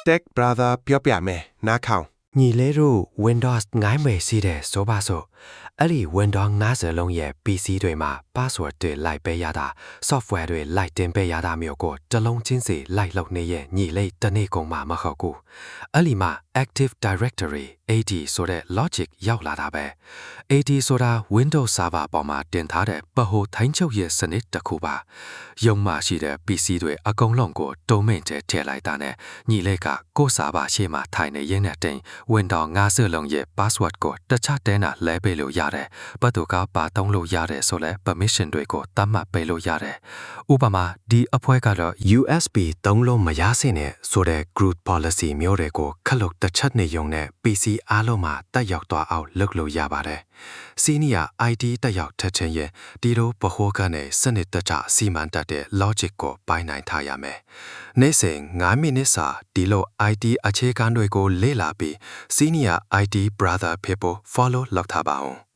Tech Brother ပြောပြမယ်နားခေါင်ညီလေးတို့ Windows 9မယ်စီးတဲ့ဆိုပါစို့အဲ့ဒီ Windows 90လုံးရဲ့ PC တွေမှာ password တွေလိုက်ပေးရတာ software တွေလိုက်တင်ပေးရတာမျိုးကိုတစ်လုံးချင်းစီလိုက်လုပ်နေရဲ့ညီလေးတစ်နေ့ကုန်မှမဟုတ်ဘူးအဲ့ဒီမှာ Active Directory AD ဆိုတဲ့ logic ရောက်လာတာပဲ AD ဆိုတာ Windows Server ပေါ်မှာတင်ထားတဲ့ဗဟိုထိန်းချုပ်ရေးစနစ်တစ်ခုပါရုံမှာရှိတဲ့ PC တွေအကုန်လုံးကို domain ထဲထည့်လိုက်တာနဲ့ညီလေးကကိုယ်စာပါရှေ့မှာထိုင်နေရင်းနဲ့တင် Windows 90လုံးရဲ့ password ကိုတခြားတဲနာလဲပေးလို့ရတယ်ဘတ်သူကပါသုံးလို့ရတယ်ဆိုလဲ permission တွေကိုတတ်မှတ်ပေးလို့ရတယ်ဥပမာဒီအဖွဲကတော့ USB သုံးလို့မရစေနဲ့ဆိုတဲ့ group policy မျိုးတွေကိုခက်လို့တစ်ချက်နေရုံနဲ့ PC အားလုံးမှာတက်ရောက်သွားအောင်လုပ်လို့ရပါတယ်Senior ID တက်ရောက်ထက်ချင်းရင်ဒီလိုဗဟိုကနေစနစ်တကျစီမံတတ်တဲ့ logic ကိုပိုင်းနိုင်ထားရမယ်နေ့စဉ်9မိနစ်စာဒီလို ID အခြေခံတွေကိုလေ့လာပြီး Senior ID Brother ဖြစ်ဖို့ follow လုပ်ထားပါအောင်